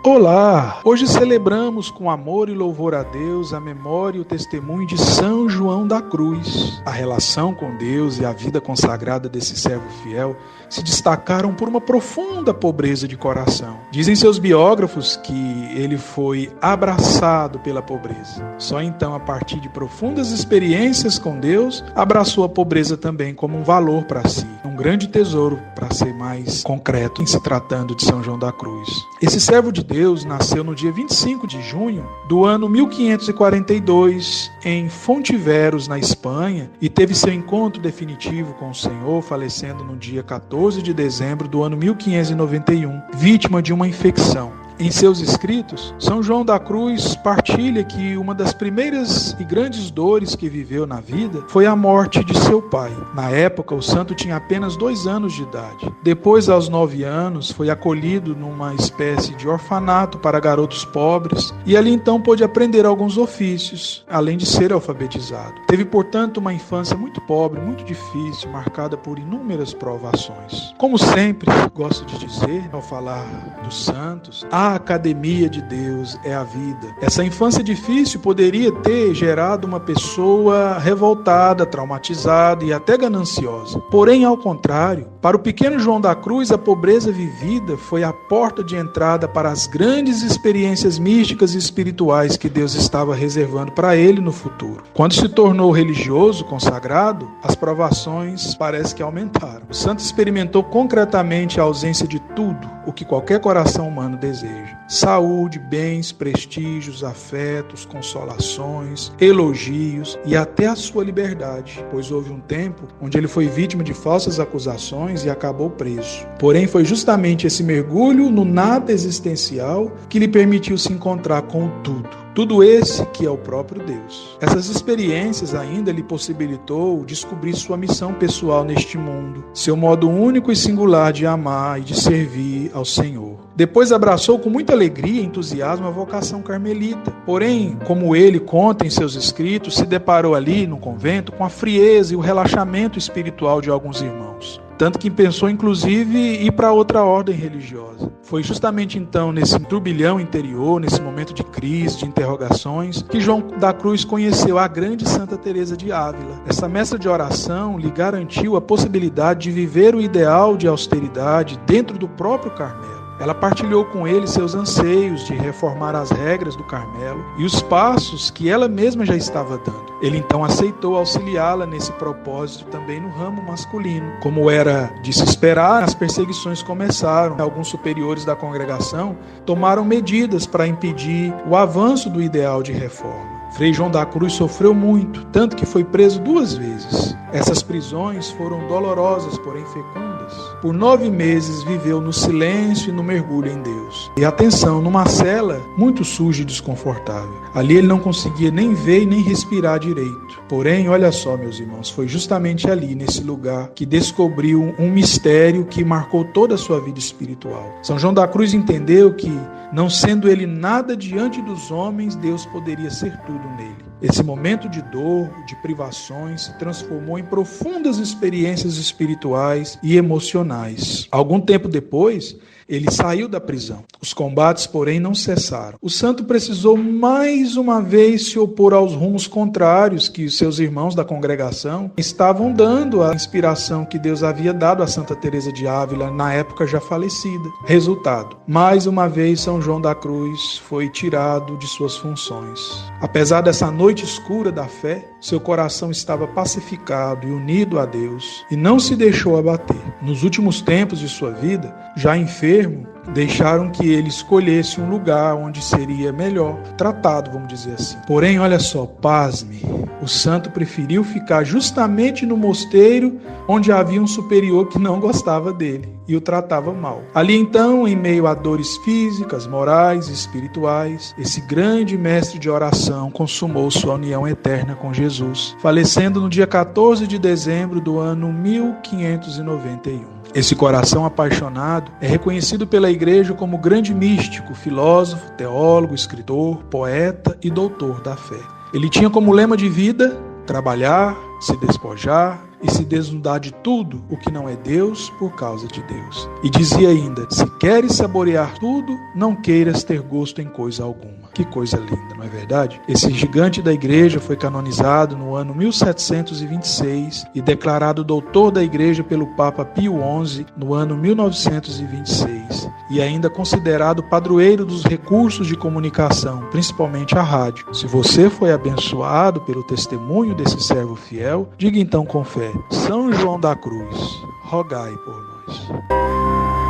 Olá! Hoje celebramos com amor e louvor a Deus a memória e o testemunho de São João da Cruz. A relação com Deus e a vida consagrada desse servo fiel se destacaram por uma profunda pobreza de coração. Dizem seus biógrafos que ele foi abraçado pela pobreza. Só então, a partir de profundas experiências com Deus, abraçou a pobreza também como um valor para si, um grande tesouro, para ser mais concreto, em se tratando de São João da Cruz. Esse servo de Deus nasceu no dia 25 de junho do ano 1542 em Fontiveros, na Espanha, e teve seu encontro definitivo com o Senhor, falecendo no dia 14 de dezembro do ano 1591, vítima de uma infecção. Em seus escritos, São João da Cruz partilha que uma das primeiras e grandes dores que viveu na vida foi a morte de seu pai. Na época, o santo tinha apenas 2 anos de idade. Depois, aos 9 anos, foi acolhido numa espécie de orfanato para garotos pobres e ali então pôde aprender alguns ofícios, além de ser alfabetizado. Teve, portanto, uma infância muito pobre, muito difícil, marcada por inúmeras provações. Como sempre, gosto de dizer, ao falar dos santos, a academia de Deus é a vida. Essa infância difícil poderia ter gerado uma pessoa revoltada, traumatizada e até gananciosa. Porém, ao contrário, para o pequeno João da Cruz, a pobreza vivida foi a porta de entrada para as grandes experiências místicas e espirituais que Deus estava reservando para ele no futuro. Quando se tornou religioso, consagrado, as provações parece que aumentaram. O santo experimentou concretamente a ausência de tudo o que qualquer coração humano deseja. Saúde, bens, prestígios, afetos, consolações, elogios e até a sua liberdade, pois houve um tempo onde ele foi vítima de falsas acusações e acabou preso. Porém, foi justamente esse mergulho no nada existencial que lhe permitiu se encontrar com o tudo. Tudo esse que é o próprio Deus. Essas experiências ainda lhe possibilitou descobrir sua missão pessoal neste mundo, seu modo único e singular de amar e de servir ao Senhor. Depois abraçou com muita alegria e entusiasmo a vocação carmelita. Porém, como ele conta em seus escritos, se deparou ali no convento com a frieza e o relaxamento espiritual de alguns irmãos. Tanto que pensou, inclusive, ir para outra ordem religiosa. Foi justamente então, nesse turbilhão interior, nesse momento de crise, de interrogações, que João da Cruz conheceu a grande Santa Teresa de Ávila. Essa mestra de oração lhe garantiu a possibilidade de viver o ideal de austeridade dentro do próprio Carmelo. Ela partilhou com ele seus anseios de reformar as regras do Carmelo e os passos que ela mesma já estava dando. Ele então aceitou auxiliá-la nesse propósito também no ramo masculino. Como era de se esperar, as perseguições começaram. Alguns superiores da congregação tomaram medidas para impedir o avanço do ideal de reforma. Frei João da Cruz sofreu muito, tanto que foi preso 2 vezes. Essas prisões foram dolorosas, porém fecundas. Por 9 meses viveu no silêncio e no mergulho em Deus. E atenção, numa cela muito suja e desconfortável. Ali ele não conseguia nem ver e nem respirar direito. Porém, olha só, meus irmãos, foi justamente ali, nesse lugar, que descobriu um mistério que marcou toda a sua vida espiritual. São João da Cruz entendeu que, não sendo ele nada diante dos homens, Deus poderia ser tudo nele. Esse momento de dor, de privações, se transformou em profundas experiências espirituais e emocionais. Algum tempo depois, ele saiu da prisão. Os combates, porém, não cessaram. O santo precisou mais uma vez se opor aos rumos contrários que os seus irmãos da congregação estavam dando à inspiração que Deus havia dado a Santa Teresa de Ávila, na época já falecida. Resultado: mais uma vez São João da Cruz foi tirado de suas funções. Apesar dessa noite escura da fé, seu coração estava pacificado e unido a Deus e não se deixou abater. Nos últimos tempos de sua vida, já enfermo, deixaram que ele escolhesse um lugar onde seria melhor tratado, vamos dizer assim. Porém, olha só, pasme, o santo preferiu ficar justamente no mosteiro onde havia um superior que não gostava dele e o tratava mal. Ali então, em meio a dores físicas, morais e espirituais, esse grande mestre de oração consumou sua união eterna com Jesus, falecendo no dia 14 de dezembro do ano 1591. Esse coração apaixonado é reconhecido pela Igreja como grande místico, filósofo, teólogo, escritor, poeta e doutor da fé. Ele tinha como lema de vida trabalhar, se despojar e se desnudar de tudo o que não é Deus por causa de Deus. E dizia ainda: se queres saborear tudo, não queiras ter gosto em coisa alguma. Que coisa linda, não é verdade? Esse gigante da igreja foi canonizado no ano 1726 e declarado doutor da igreja pelo Papa Pio XI no ano 1926, e ainda considerado padroeiro dos recursos de comunicação, principalmente a rádio. Se você foi abençoado pelo testemunho desse servo fiel, diga então com fé: São João da Cruz, rogai por nós.